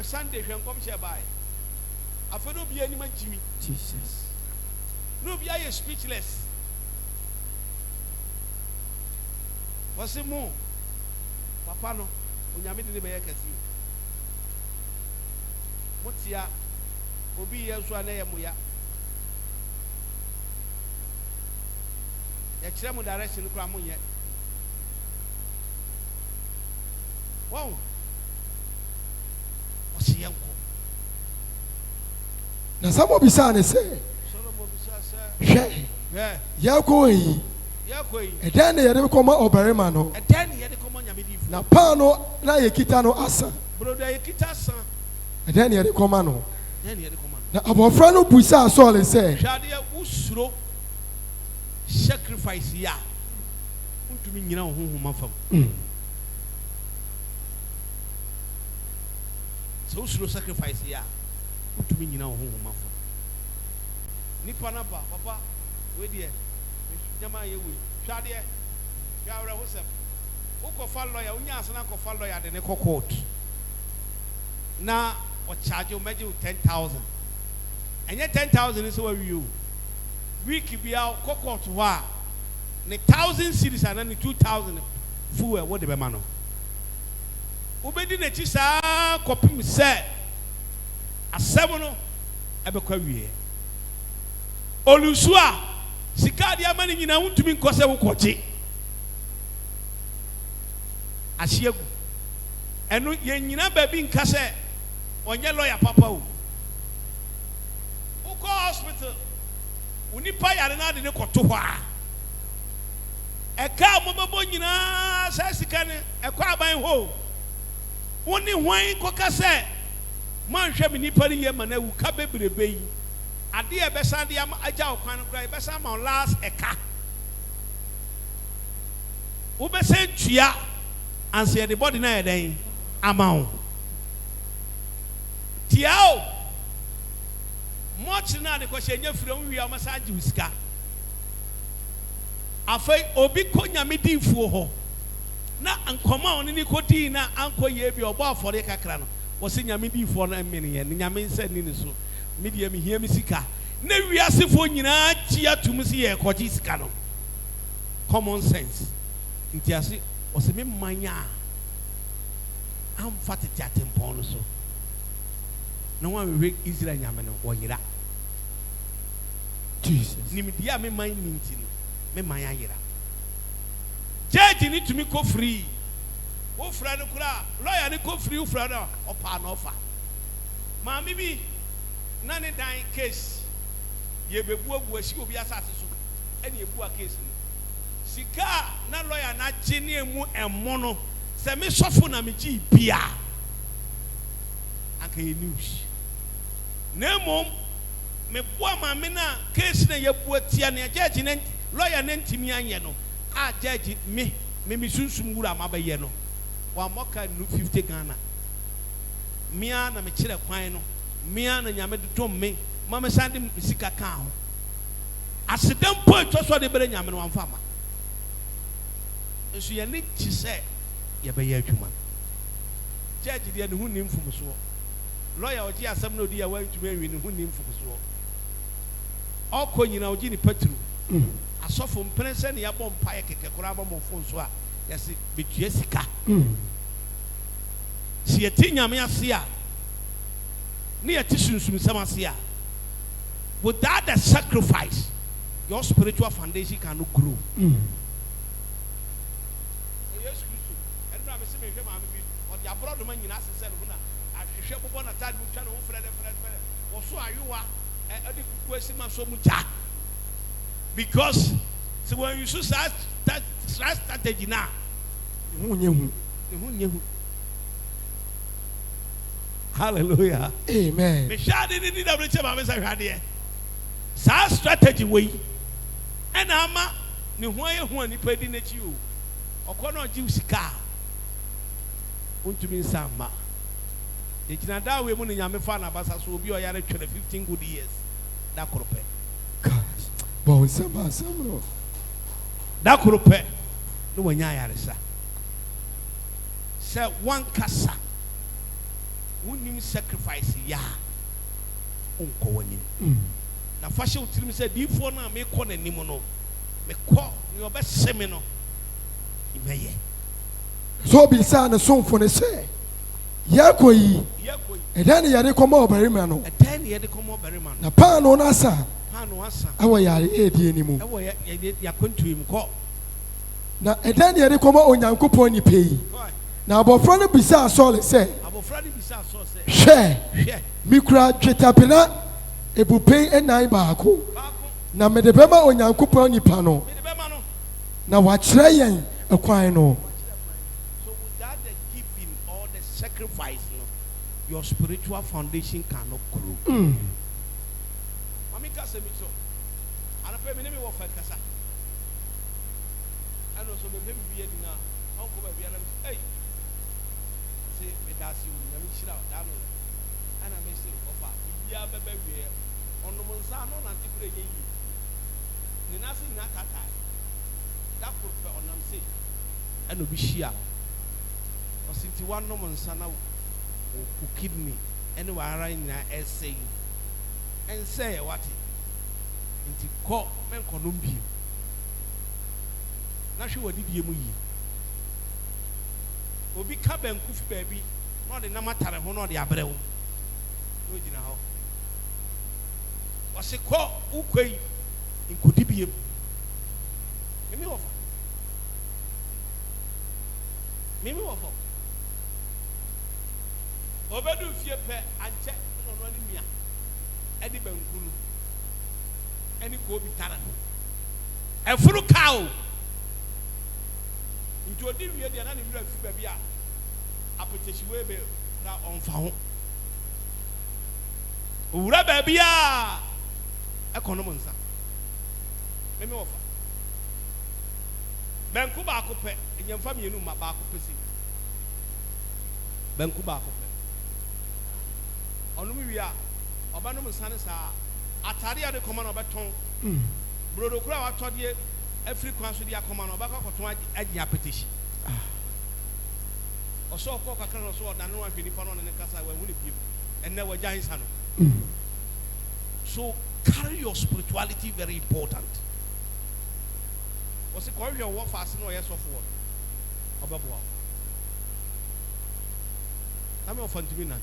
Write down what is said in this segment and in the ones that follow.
Sunday when come here by. I feel no be any man Jimmy. Jesus. No be I speechless. What's it more? Papa no, when you meet the baker, what's ya? Obi Yasua Neyamuya. Yachamu direction Kramuya. Wow. What's he uncle? Now, some of his sons say, you're going. And then they had come out Berimano. And then he had to come on Yamidi. Now, Pano, na Yakitano Asa. Brother Yakita, and then he had to come on. Then he had to come on. Now, our friend who Pusa saw and say, Shadia Usro sacrifice ya. To me, you know, whom I'm so Usro sacrifice ya. To me, you know, whom I'm from. Nipanaba, Papa, where dear. Jama ye we Shadia Yara Husem Uko fall lawyer Unyasana ko fall lawyer the Neko court na or charge you measure 10,000 and yet 10,000 is where you week be out court wa ne 1,000 cities and then 2,000 full what the bemano Ubedi ne chisa kopim se a 7 no ebekwa wie Olusua Sika dia mani nyina wuntumi nkose wo koche asiegu enu ye nyina ba bi nka se onye lawyer papa o uko hospital unipa yare na de ne koto hɔ a eka mobebo nyina sa sika ne ekwa aban ho woni hwan koka se manhwɛ me nipa ne ye mana wu ka bebrebe yi ade e besa de am agya okwan kra e besa ma last eka wo besa tua anse de body na eden amount tiao much na de ko hyenye firam wi amasaji usika afai obi konya medinfuo ho na ankoma oni ni kodi na ankoye bi obo afore kakra no wo se nyame dinfuo na mmene ye nyame nsa ni ne so media me hia me sika na wiasefo nyina chia tumsi ye koji sika no common sense ntiase o se me manya am fatete atempon no so no one we Israel nyame no wo yira Jesus ni media me man minti no me manya yira judge ni tumi ko free wo fra no kura lawyer ni ko free wo fra no opa no ofa ma mi bi na ne dan case ye bebu agu asi obi asase so ene ebu a case ni sika na lawyer na gye ne emu emmo no se me sofo na me gi bia aka ye news na mom me boa ma me na case na ye bu atia ne judge ne lawyer ne ntimi anye no a judge me sunsum wura ma ba ye no wa moka 50 Ghana mia na me kire kwan no mia na nyame do me mama sande sika kan ho asedam point so de bere nyame no amfa ma enso ye ne ti se ye be ye adwuma judge de ne hu nim fum so lawyer oji asem na odi ya wa ntuma wi ne hu nim fum so okonyina oji ni petru asofo mpense ne yabɔ mpae keke kora ba mo fon so a yesi betua sika si yeti nyame ase a ne yeti sunsum sam ase a without the sacrifice your spiritual foundation cannot grow yes Christo enu na me se me hwe ma me bi o de abroad man nyina asese no na ahwehwe bobo na tade mu twa no frede wo so ayewa e de kuku asima so mu ja because so when you should start strategy now hallelujah amen me shade ni da breche ma me sa hwade sa strategy we and ama ne ho aye ho ani padi na chi o okono ji usika untumi nsamba e kina da we mu ne nyame fa na basa so obi o yare twere 15 good years da korope bon sama samro da korope no wanya yare sa se one kasa Unim sacrifice ya. Unko wani. Na fashe utirim se di fo na me ko na nim no. Me ko ni obeseme no. Imeye. So be sa na sonfo ne se. Yakoyi. Edane yare koma obarima no. Edane yare koma obarima no. Na pa no na asa. Pa no asa. Awo yare edi enimu. Awo ya kwantu im ko. Na edane yare koma onyankopon ni pei. Na abofra no bisa Saul se. Abofra no bisa Saul se. Hwe. Mikura twetapena ebupei enan baako. Na medebema onyankopon ni pa no. Medebema no. Na wa kire yen ekwan no. So without the giving or the sacrifice, your spiritual foundation cannot grow. Mami kase mi so. Ana pe mi ne mi wo fa kasa. Ano so me pe mi biye dina. On ko ba biya na hey. Se me dasi u na mi shira da no. Ana me se ofa biya bebe wie. Ono mo nsa no na ti kure yi. Ni na se na tata. Da ko pe onam se. Ano bi hia. Osinti wan no mo nsa na kidney and we are in essay and say what it call men Columbia. Now she would be a movie. Obi Cabin Kufi baby, not the Namatara, not the Abreu. No, you know. Was a call Ukwe in Kudibia. Mimi offer. Mimi offer. Obedu fie pe anche no ni mia edi bankuru eni ko bi tara efuru kawo nti odi wie de na ni wura fi ba bia apotechi we be na onfa ho wura ba bia ekonomo nsa meme ofa banku ba ko pe nyamfa mienu ma ba ko pesi banku ba ko onu mi wia obanu musane sa atare ade koma na obeton brodo kura wa todie afri kwan so dia koma na obaka koton agi apetishi oso ko kakra no so odane wa hwini pa no ne kasa wa hu ne piem enne wa jan sa no so carry your spirituality very important wose ko hwe wo fast no yes of wo obabo na me ofantimi nant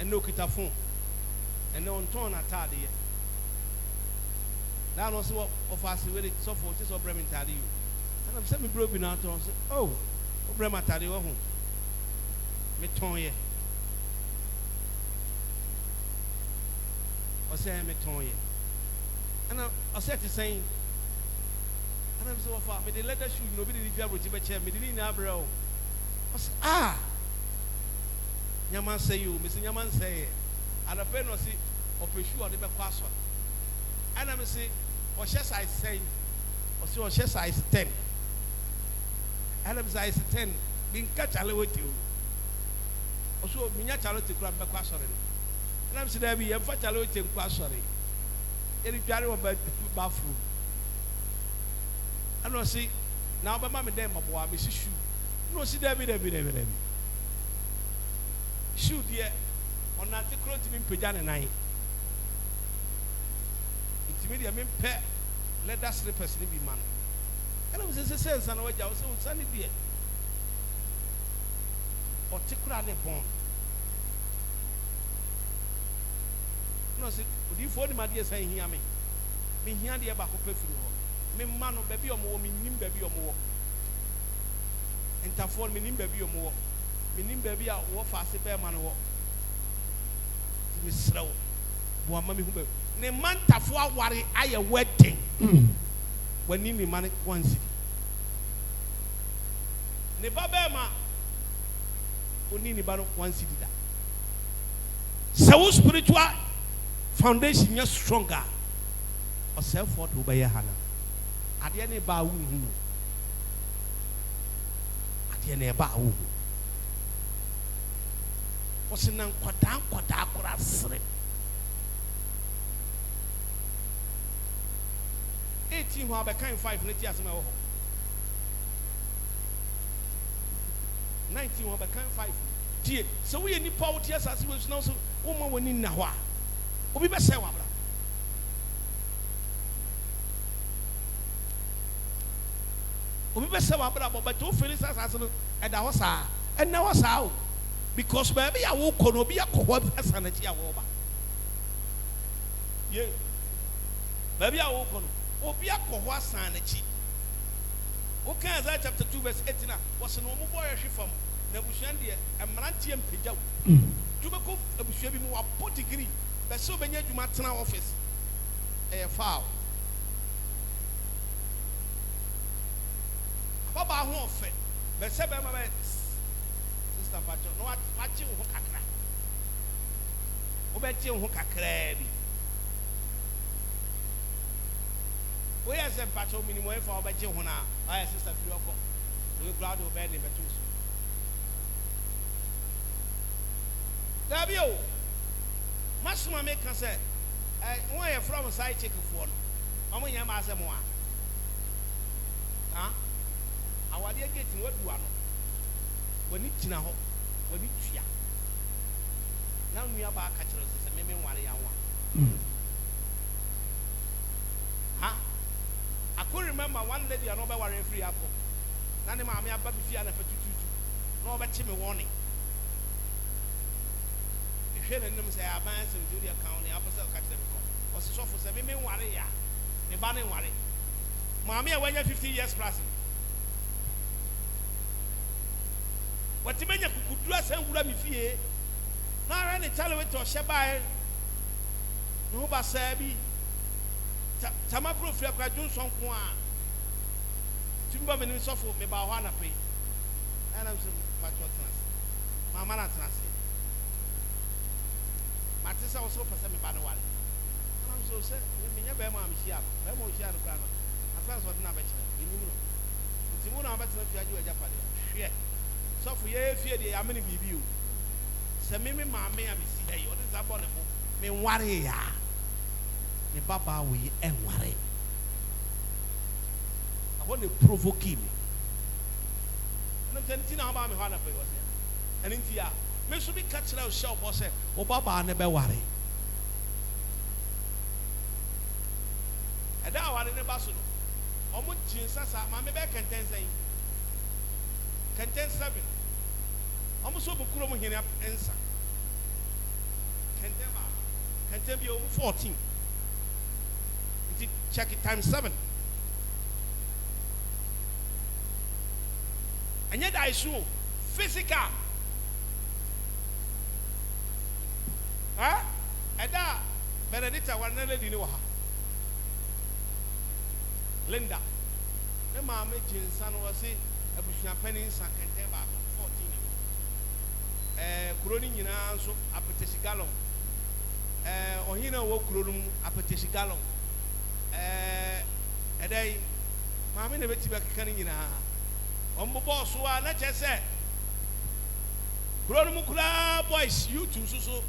and no kitafon and no ton atade ye na no so of us with it so for this obrem tade you and I'm say me bro bi na ton say oh obrem atade wo ho me ton ye o say me ton ye and I said to saying and I'm so far me the leather shoe nobody if you have to be chair me didn't na bro I say ah Yaman say you, Mr. Yaman say, and a pen or see, or pursue or the back. And I'm say, or chess I say, or so chess I 10. And I'm say 10, being catch a little with you. Also, Minya Charlotte crab back. And I'm saying, there be a fat alloy to sorry. Any carry about bathroom. And I see, now my mamma dem of war, Mrs. Shoe. No, see, there be. Shoot here on that clothes in Pajana night. It's media mean pet leather slippers in be man. And I was a sense and I was so sunny dear. Particularly born. No, see, would you phone my dear saying hear me? Me hear the about pay for me man of baby or more, me nim baby or more. And to phone me nim baby or more. Minim baby a wo fast be man wo mi srew bo mama mi hu be ne mantafo aware aye wedding wani ni man once ne baba ma oni ni ba no once dida so spiritual foundation is stronger or self what wo be ye hana ade ne ba wu hu ade ne ba wu was in kwada kura sre 18 who be kind 5 na ti asema wo 19 who be kind 5 tie sɛ woyɛ nipa a wote asase wɔ so na so woma w'ani nna hɔ a obi bɛsɛe w'abra obi bɛsɛe w'abra bɔ bɛtɛ wofiri sɛ asase no ɛda hɔ saa ɛnna hɔ saa o because baabi a wokɔ no obi akɔ hɔ asa n'akyi a wɔreba ye baabi a wokɔ no obi akɔ hɔ asa n'akyi woka Isaiah chapter 2 verse 18 a wɔsɛ no ɔmo bɔ yɛhwe fam na abusua deɛ mmeranteɛ mpagya wo tubɛkɔ abusua bi mu wabɔ degree bɛsɛ wobɛnya adwuma tena office ɛyɛ foul ababaa ho ɔfɛ bɛsɛ bɛma bɛ sister mpakyɛ na wakye wo ho kakra wobɛkye wo ho kakraa bi woyɛ sɛ mpakyɛ wo minimu ɛfa wobɛkye ho no a ayɛ sister firi ɔkɔ oye kura de obɛɛ ne bɛto so dabi o masoma meka sɛ wɔn yɛ from side chick foɔ no wɔn nyɛ maa sɛ mo a ha awadeɛ gate no wadua no wɔni gyina hɔ wɔni tua na nua baa ka kyerɛ sɛ meme nware ya nwa ha I could remember one lady I know about worrying free apple. Nani maame aba bi fia na fa tututu. Na obɛkye me warning. Ehwe na nim sɛ aban sɛ ndi account ne afɔ sɛ ka kyerɛ me kɔ. Ɔsi sɔfo sɛ me nware ya. Me ba ne nware. Maame a wanya 50 years plus. Wɔte benya kukudu asɛn wura me fie. Na ara ne chale we to ɔhyɛ bae. No ba sɛ bi Tama pro free akwa Johnson ko a timba me ni sofo me ba hɔ na pay ana so patro trans mama na trans matisa wo so pese me ba no wale ana so se me nya ba ma am hia ba ma hia no kwa no afa so de na ba kyerɛ enim no ntimu na ba tena fia ji wa japade hwe sofo ye fie de ya me ne bibi o se me maame a me si ayi o de za bɔ ne bo me nware ya ne baba we enware I want to provoke me and I'm saying na ba me hana pe wose and ntia me so bi catch na show boss o baba ne be ware e da ware ne ba so no omo jinsa sa ma me be kenten sen kenten 7 omo so bukuro mo hene ensa kenten bi o 14 check it times 7 and yet I show physical huh and that Benedicta one lady no ha Linda me mama jinsan was say abusua penny san kenten ba 14 kuroni nyina nso apetesi gallon ohina wo kuronum apetesi gallon edai maame na beti ba keka ni nyina ombo boss wa na che se kuro mu kura boys YouTube so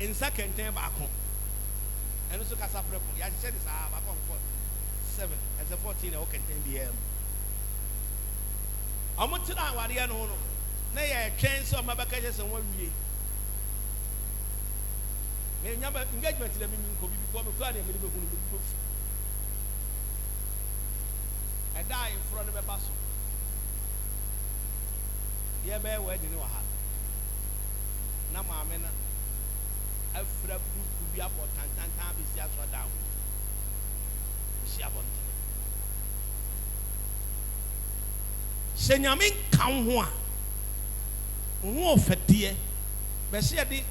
in second time ba ko eno so kasa prepo ya che this ba ko for 7 as a 14 o kenten DM amuti na ware no no na ye twen so ma ba ka che se won wie me nyaba engagement na mimi nko bibi ko me kura na me be hunu be prof eda in front of the baso ye be wedding wa ha na maame na afra buku bi abɔ tantantan be si aso down si abɔnten sɛ nyame kan ho a ho ofɛdeɛ bɛ se yɛ de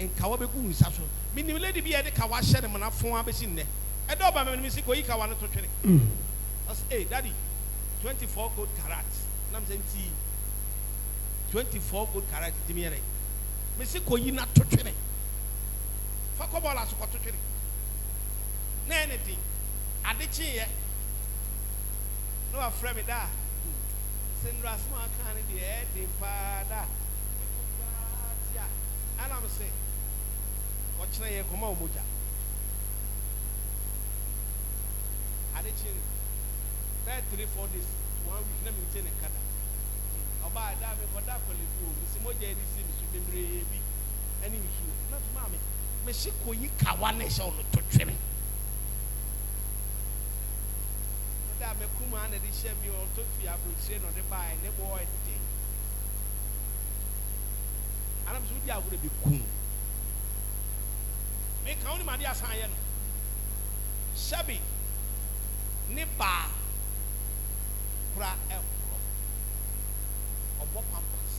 nkawa be gu nsa so minim lady bi yɛ de kawa hyɛ ne mana fon abɛsi nnɛ ɛdɛ ɔba me si ko yi kawa no to twere I say, hey, daddy, 24 gold carats. And I'm saying, 24 gold carats. Me say, ko yi na to twene. Fa ko bola so ko to twene. Na anything. Adechi ye. No afre me da. Sendra small kan de e de pa da. And I'm saying, watch na ye koma omoja. Adechi 3-4 days to 1 week, let me tell you, Oba da me koda kwalifu misi moja edisi misu bebree bi ani misu na tuma me shiko yi kawa na sha ono to twere da me kuma na de hye mi o to fi abrochire no de bai ne boy de ana misu di agure be kun me ka oni ma de asan ye no shabi ne ba pra obo pampas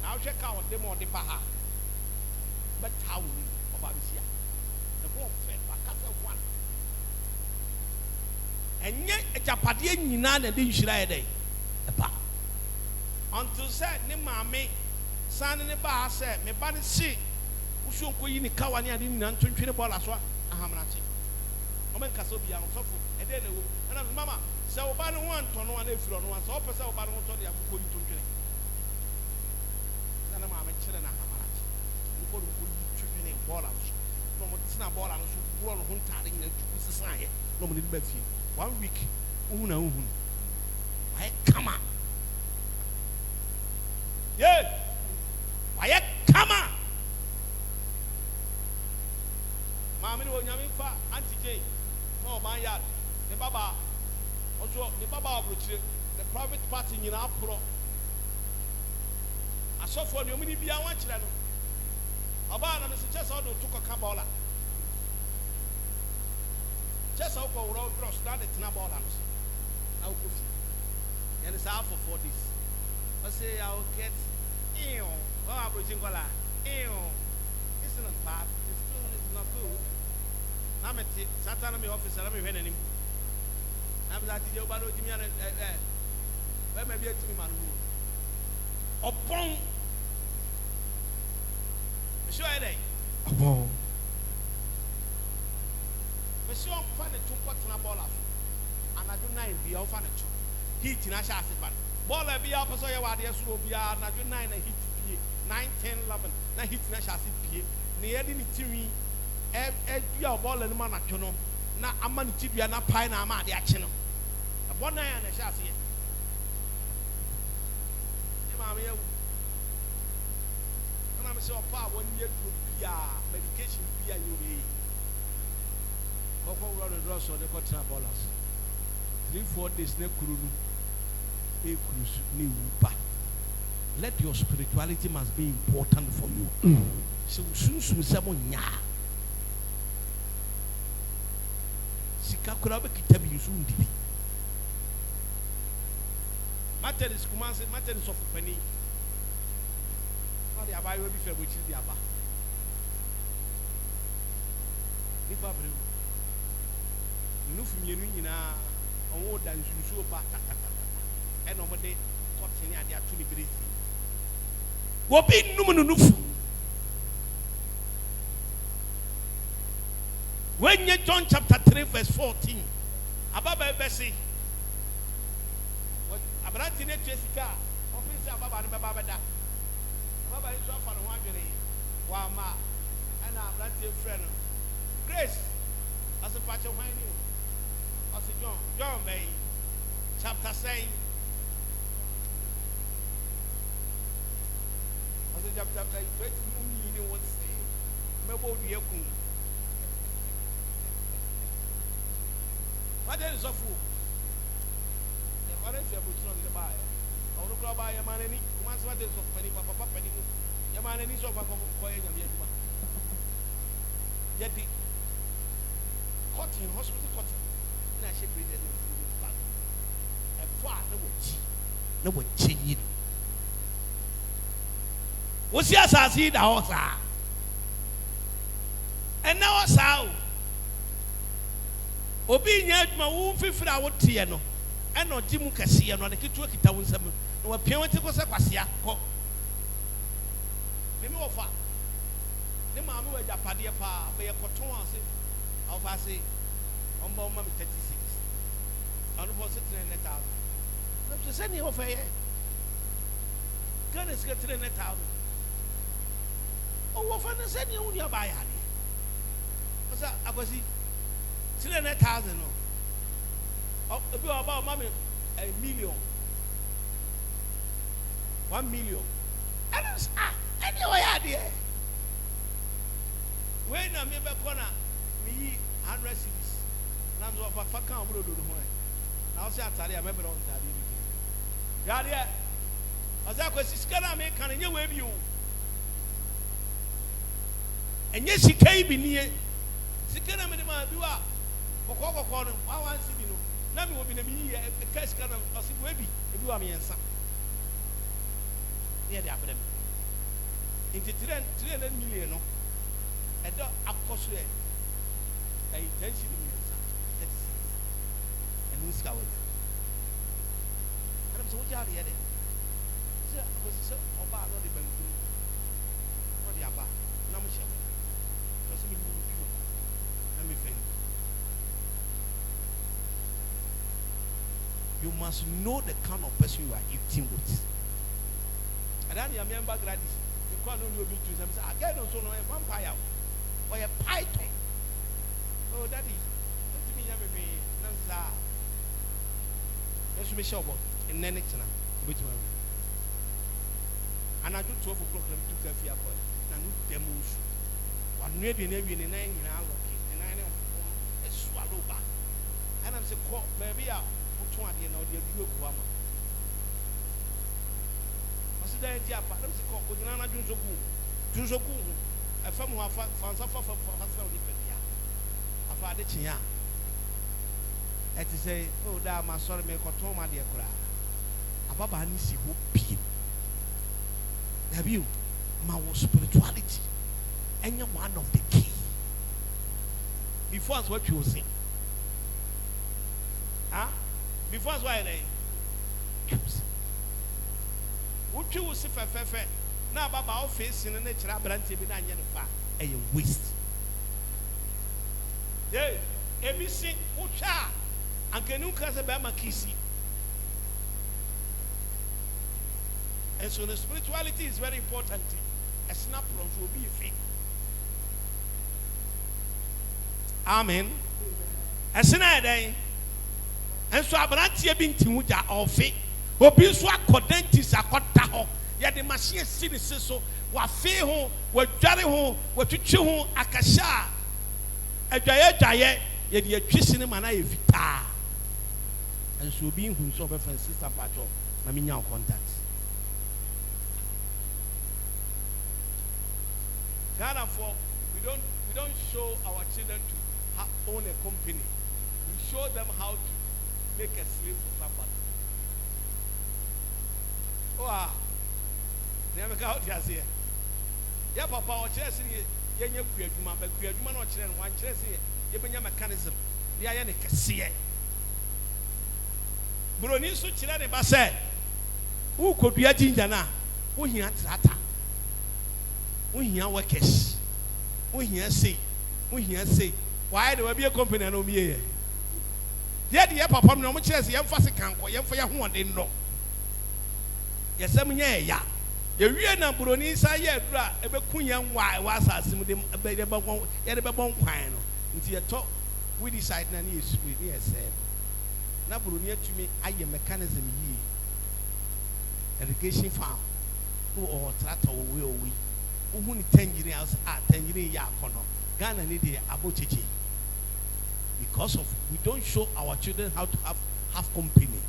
now check out them on the baha but how we oba bisia the go fe bakasa one enye ejapade nyina na de nhira ye dey ba until said ne maame san ne ba say me ba ne si usu nko yi ni kawa ne ade nyina ntontwene bola so ahamna che o men kaso bia no sofo e de na wo na mama se oba no wan to no an efiro no so opese oba no to de akoko yi tontwene na ma kire na hamara ko ko yi twene bola so no mo tsina bola no so buro no huntare nyina tuku sesaye no mo ni ba fi 1 week uhu na uhu why come on yeah why come on ma me no nyame fa anti j no man yard ne baba also the baba abrochire the private party nyina apro asofo ne omini bia wan kire no aba na me se chesa do to koka bola chesa ko woro cross na de tina bola no na ko fi and it's half for this I say I will get well abrochire kola it's not bad it's not good na me satan me officer na me hwe nanim I'm that you bado Jimmy and where may be a team man upon sure day upon Monsieur find a 2 quarter ball and I do 9 be off on a heat in a chassis but ball be up so you are there so be a 9 and hit 9 10 11 na hit in a chassis p near the team your ball and man at you na amani tibia na pai na ama de ache no abona ya na sha ase e ma me yewu na me se opa won ye do bia medication bia you be kokko run the draw so de kotra ballers 3-4 days na kuru nu e kuru ni wupa let your spirituality must be important for you so sunsun se mo nya sikakura be kitabi yusu ndibi materis kumanse materis of pani no dia ba yo bi fe bo chi dia ba ni fa bre nufu mienu nyina onwo da nsusu ba tatata e no mo de kotini ade atu ni brezi wo bi num no nufu when you John chapter 3 verse 14 ababa ebesi abranti ne twesika ofisi ababa ne baba beda ababa yi so afa no adwene wa ma ana abranti friend Grace as a patch of wine as John Bay chapter 9 as a chapter 9 you know what say mebo du yakun what is of food? The currency of which on the buyer. I will go buy a man any once what is of penny, papa penny. Your man any so far from coin and yet. Yet the cotton hospital cotton. And I should bring it back. A far no one change. What's your assassin? The horse? And now, sao. Obi nya adwuma wo mfifira wo tie no ena ogimu kase no de ketu kita wo nsam no wa pian wati ko se kwasea ko me wo fa ne ma me wa japade pa be ye koton ase aw fa se omba me 36 anu bo se 300,000 no se ni ho fa ye kan es ke 300,000 o wo fa ne se ni hu ya ba ya ni asa akwasi 300,000 no. Oh, if you are about mommy, 1 million. 1 million. And I said, anyway, idea. When I'm in corner, me 100 cities. And I'm of a fucking blue. Now, say, I tell you, I'm ever on that. Yadia, as I was scanning, I can you wave you. And yes, she came in here. She can't have any man do up. For Coca-Cola, I want to see you. Now, we will be a cash can of a baby if you are me and son. Near the Abraham. Into 300 million. And of course, a intention in your son. And who's going? And I'm so jolly at it. I was so about the bank. What the about? No, Michelle. Let me think. You must know the kind of person you are eating with. And then you remember Gladys. You can't only be to them. I get also know a vampire or a python. Oh, daddy, let me have a baby. Let's be sure about in the next one. And I do 12 o'clock to coffee. And demos. I'm ready in every 9 hours, and I know a swallow back. And I'm saying, maybe I'll put 20 and I'll give you a woman. I said, I'm saying, I'm saying, a family who found some for herself. I've had it here. And to say, oh, that my sorry, make a tom, my dear cry. Ababa Nisi who be. Have you my spirituality? And you're one of the key. Before us, what you say. Huh? Before us, why they? What you will say, fair. Now, Baba, our face in the nature of Branty, a waste. Hey, ABC, Ucha, and Canucas about Makisi. And so the spirituality is very important. A snap from will be a fake. Amen. As in a day, and so I brought you being Timuja or fake. Or be so accodentis a cotaho. Yet the machine city says so. What fear home, what jolly home, what you chew home, a casha. A jaya, yet you're kissing him and I vita. And so being who saw her sister patrol, I mean, your contacts. Therefore, we don't show our children to own a company. We show them how to make a slave for somebody. Oh, never go out here. Yeah, Papa, or chess in here, you create man, but create man or children, one chess here, you bring your mechanism. The iron can see it. Bronisu children, but said, who could be a ginger now? Who here trata? Who here workers? Who here say? Who here say? Why do I be a company and no me? Yet, the papa, no much as young Fassy can't go, young for your one, they know. Yes, I'm yeah. The real number on inside yet, a Bakuyan, why was as him a baby bone, yet a bone pine. Until you talk, we decide none is with me, I said. Now, near to me, I am mechanism ye. Education farm, who or tratter will we. Who 10 years are 10 years yakono. Ghana need about chichi. Because of we don't show our children how to have company,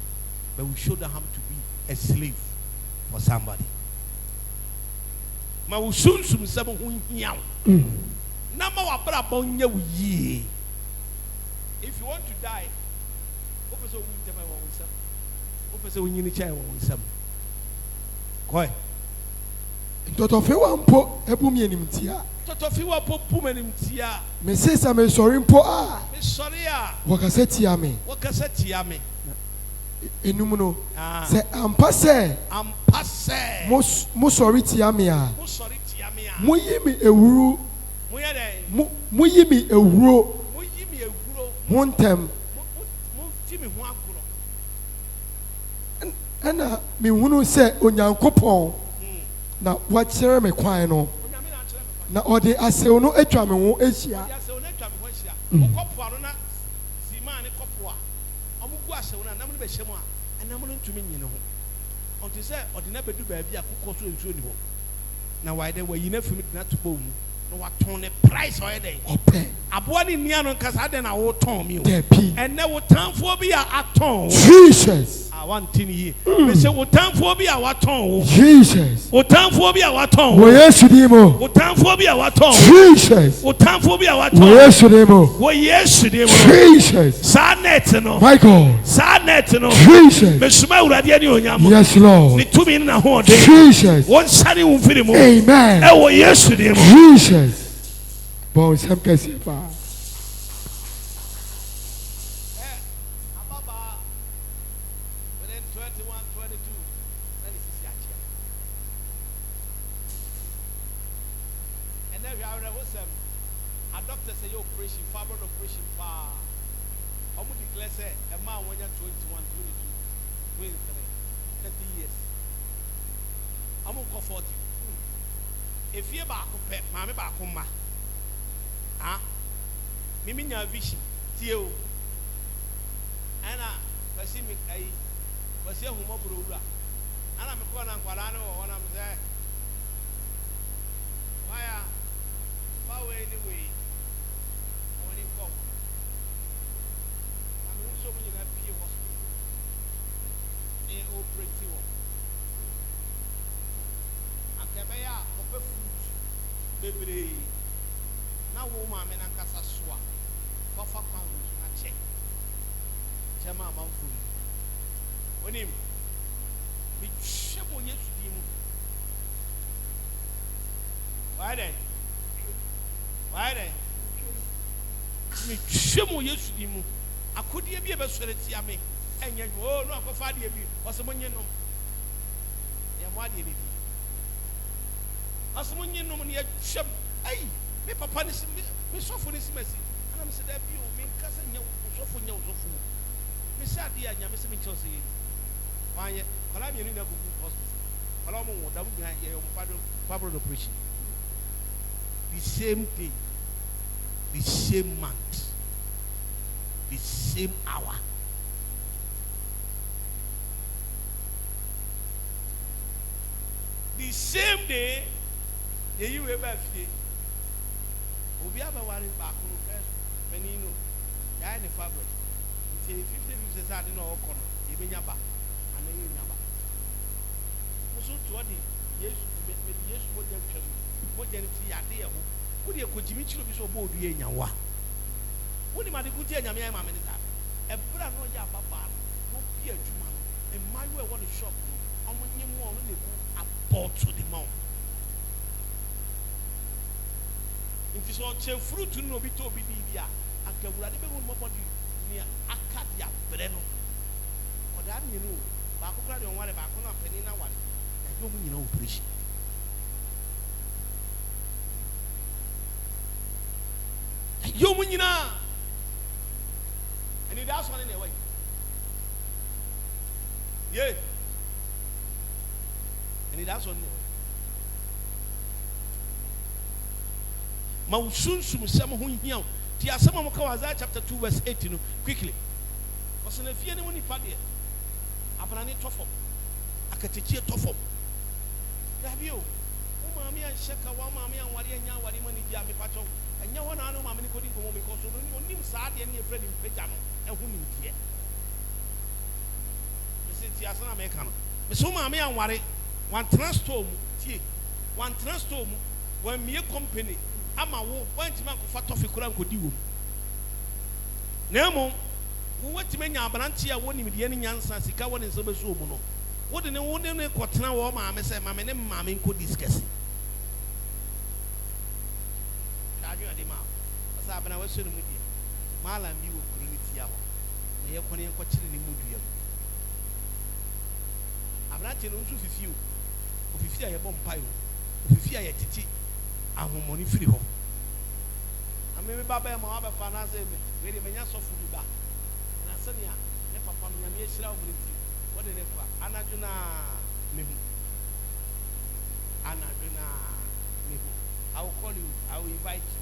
but we show them how to be a slave for somebody. Ma we soon seven who here. Number wa bra bon ye. If you want to die, open so we tell my one some. Open so we need to one some. Koi. Totofiwa mpo ebu mi enimtia. Totofiwa po pu enimtia. Me say sa me sorry mpo a. Me sorry a. Wakaseti ya me. Wakaseti ya me. Enumuno. Se ampase. Ampase. Mo sorry ti ya me a. Mo sorry ti ya me a. Mo yi mi ewuru. Mo ye dey. Mo yi mi ewuro. Mo yi mi ewuro. Mo ntem. Mo ti mi ho akoro. Ana mi hunu se Onyankopon. Na wakyere me kwan no na ode asew no atwa me ho ahia kopo ano na sima ne kopo a omugu asew na nam ne be hyem a and I'm going to mean you know. On to say, or the never do baby, I could cause you in home. Now, why they were you never not to boom. No, what tone the price or a day. I bought in Niano because I then I will tone you. And there will time for be a tone. Jesus. I want to hear. They say, what time for be our tone? Jesus. What time for be our tone? What yes, Demo? What time for be our tone? Jesus. What time for be our tone? What yes, Demo? What yes, Demo? Jesus. Sanet, no. Michael. Sanet, no. Jesus. Yes, Lord. Jesus. One sunny will fit him. Amen. Oh, yes, Demo. Jesus. Bon, some case pas. If you back up, mammy back on my Mimi vision, Tio. Anna, see me, I was here whom over and I'm a corner and Guarano when I'm there. Why, far away anyway. When you come, I'm also in a P hospital. They all pretty well. Baby, now woman and Casa Swap, Puffer Pounds, not check. Chama Mouthful. When him, we shovel yes to him. Why then? Why then? We shovel yes to him. I could be a best for the Tiame, and yet, oh, no, for Fadia, or someone you know. What did it? As someone you know, when shop, hey, me papa is me so for this messy. And I'm said that you mean cousin, you so for you, so for me. Said, dear, you miss me, Chelsea. Why, I'm in a good hospital. Along with that, we have your father operation. The same day, the same month, the same hour. The same day. You were back here. We have a worry back on first. Penino, I the fabric. Until 50 years I don't know, you mean your back, and then you number. So to what yes, yes, what you idea. Would you could you be so bold? You ain't what? What do you mind? Good year, Yamma, a brand no Yabba, no beer to man, and my way want to shop. I'm when you want to bought to the mount. It is all fruit to no be to be there. And can we have one more near Acadia Breno? Or that you know, Bacola don't want about one penina one. I don't you know, preach. You win, you know, and it does one in a way. Yeah, and it does one. Mausun some who here. Tia some of Isaiah chapter 2, verse 18. Quickly. Was in a fear when he party. Abrani Toffo. I can teach you Toffo. Have you? Oh, mammy, and Shaka, one mammy, and Wadiana, Wadimani, Yami Pacho, and you want to know Mammy Cody because you don't need sad and your friend in Pejano, and who need here. Mrs. Tiasana American. Miss Mammy and Wadi, one transtorm, one transtorm, when me a company. Ama wo want man ko fa tofi kura ko di wo nemo wo wati menya abranti a woni medie ne nyansa sika woni nse beso mu no wo de ne wo ne ko tena wo ma me se ma me ne ma me ko discuss tajo ade ma asa abana wo so ne mu die mala mi wo kuru ni tia ho ne ye ko ne ko kire ne mu dua abranti no nsu fifi o fifi a ye bom pai o fifi a ye titi ahomoni firi ho ameme baba e ma aba fa na se me we de menya sofu bi ba na se ne a ne papa no nyame ehira wo nti wo de ne kwa anaduna mehu I will call you, I will invite you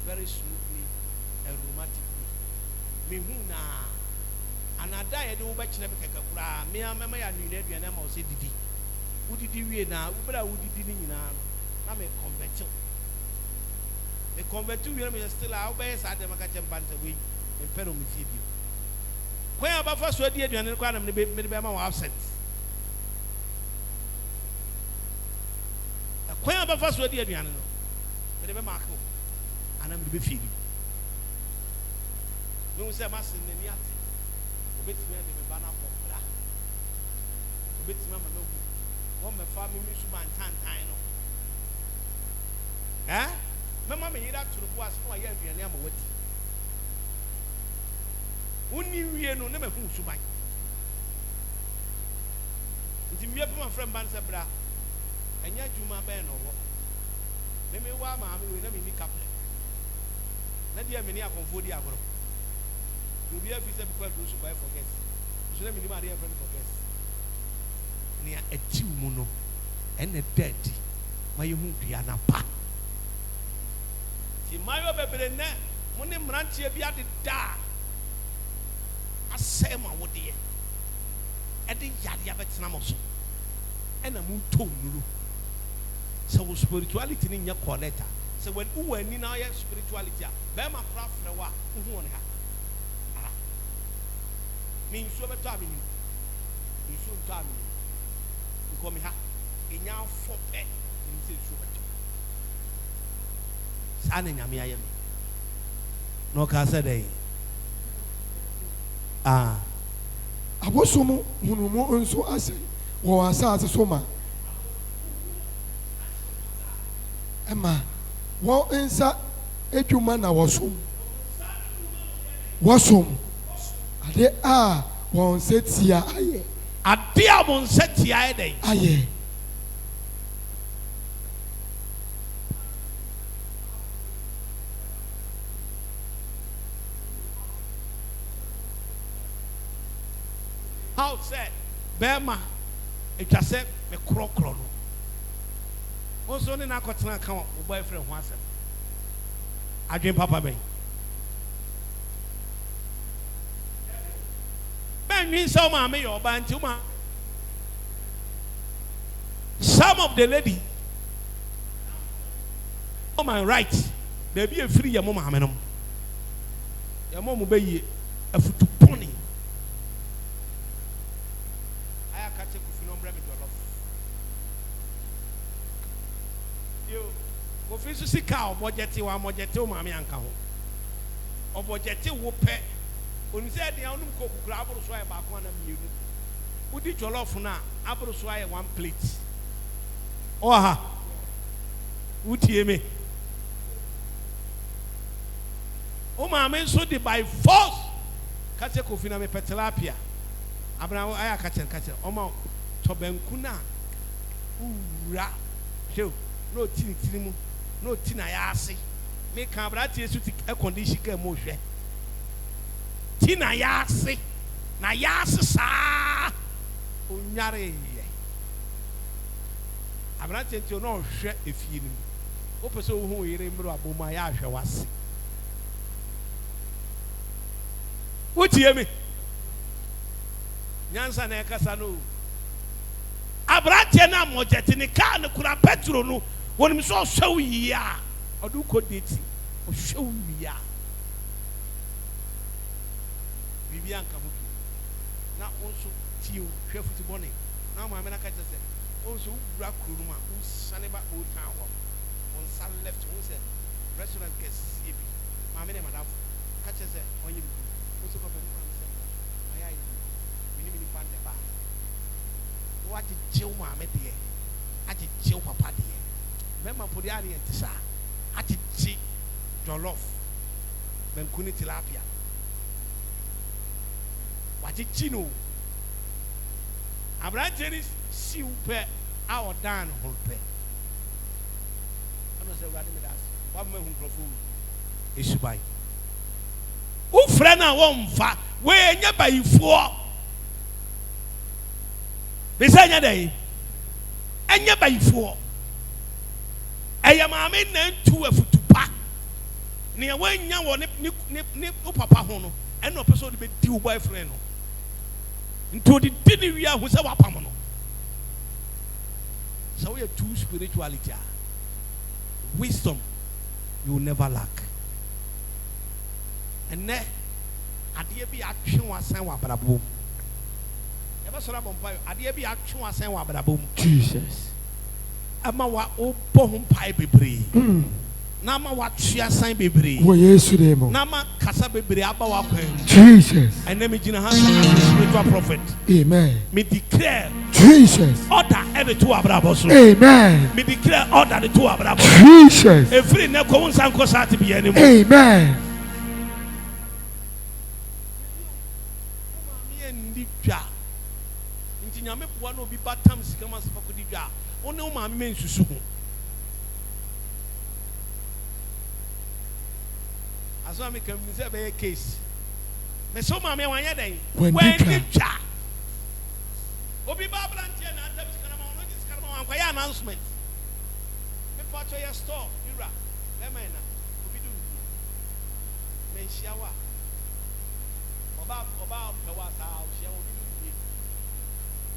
very smoothly and romantically. Mehuna And I died over Chemaka, me and Mamma and you and Emma said, Didi. Who did you now? But I would did in I'm a convert. The convert to you still out by Sad Macachan Bantaway in Peru with you. Where about first word you and the baby absent? Where about first word you and the Marco and I'm to be feeding. No, sir, Master in the Yati. Bit me the banner for Bra. Bit Mamma no. One my family, Miss Man Tantino. Eh? Mamma, me that to the boss, no, I have your name with you. Only we know never who should buy. It's me up my friend Bansabra. And yet you my band or what? Maybe why mammy will never make up. Let the many are comfort the agro. You be a visitor because you buy for guests. You should let me do my dear friend for guests. Near a two mono and a dead. My young Diana Pa. See, my baby, when the branch be at the da. I say, my wood dear. And the Yadiabets Namos. And a moon told you. So, spirituality in your corneta. So, when you were in our spirituality, Bama craft for a while, who on her. Means so much time in you. You should tell me. You come here. In your foot, you say so much. San in Yami. No Casaday. Ah. I was so much so I say, or I saw the summer. Emma, what inside a human I was home. Was home. They are one set here. A dear one set here. Aye. How said Bema, it just said a crocron. Also, in our cotton account, boyfriend once. I dream Papa Bay. So mammy or bantuma. Some of the lady on my right, there be a free your mama hamenum. Your mom will be a foot to pony. I catch a coffee with your love. You go fish to see cow, Mojeti, one Mojeti, mammy and cow. Or Mojeti will pet. When you said the only cook, grab or sway back one of you. Who did your love for now? Apple sway one plate. Oh, ha. Would hear me? Oh, my man, so did by force. Catch a coffee na me petilapia. Abraham, I catch and catch it. Oma Tobenkuna. Ura. No tin, no tin, I see. Make Cabrati to a condition motion. Tina yasi na yasi sa unyare abrante nti no hwe efie nim wo pese wo hu yire mro aboma ya hwe wase wotie me nyansa na ekasa no abrante na mojeti ni ka ne kura petro no wonim so hwe yi a odu kodeti o hwe yi a Bianca na also tiu hwe futibone na ma me na ka tese also bra kuruma who saneba old town on sun left who said restaurant guest CB ma me na madam ka tese onye bi also ko pe no say ayi mini fan de ba what did jew ma me de ati jew papa de me ma podi ari entisa ati ji jollof ben kuni tilapia Chino Abrateris si upe our dan holpe. I don't say what me hunkrofo isubai. Who friend na won fa we nya bayifo. Be say nya dey. Enya bayifo. Eya maame na ntu afutupa. Ne wanya wo ne papa ho no. And no person be deal boyfriend. Into the dinner we are who's our pamono. So we are two spirituality. Wisdom you will never lack. And then adeɛ bi atwe wasan wɔ abrabɔ mu. Eba sɔrɔ abɔmpa adeɛ bi atwe wasan wɔ abrabɔ mu. Jesus. Ama wa ɔbɔ ho mpae bebree. Na ma wa twe asan bebree. Wɔ Yesu de mu. Na ma kasa bebree aba wa kwan. Jesus. And then me gyina ha sɛ spiritual prophet. Amen. Me declare Jesus. order ɛde to abrabɔ so. Amen. Me declare order de to abrabɔ. Jesus. Efiri ne ko nsan ko sa te bi yɛ ne mu. Amen. Nti nyame boa no obi batam sika ma sefa kodi dwa one o ma me nsusu ho aso me kam ni se be case me so ma me wanya den when dwa obi ba brantie na atam sika na ma ono di sika ma wan kwa ya announcement me pacho ya store mira le man na obi du me shiawa oba pewa sa o shia obi du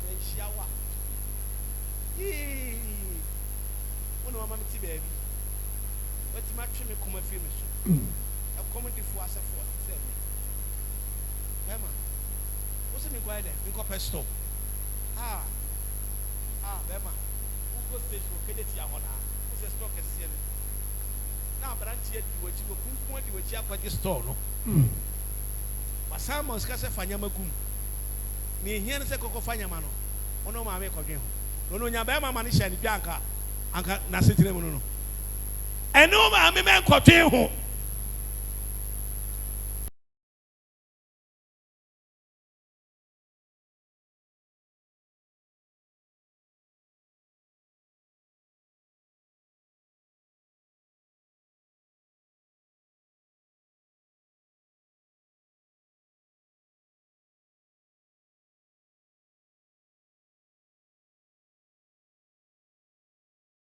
me shiawa ono mama meti baby wati ma twe me koma fi me so e comedy fo asefo se bema wo se me kwa ide me ko pesto bema wo go station o kede ti ahona wo se stock ese ne na branch ye di wachi ko kunkun di wachi akwati store no Simon skase fanya magum ni ehia ne se kokko fanya ma no ono ma me kodwen ho no nya ba ma ne hye ne bianka anka na setire mu no eno ma me kodwen ho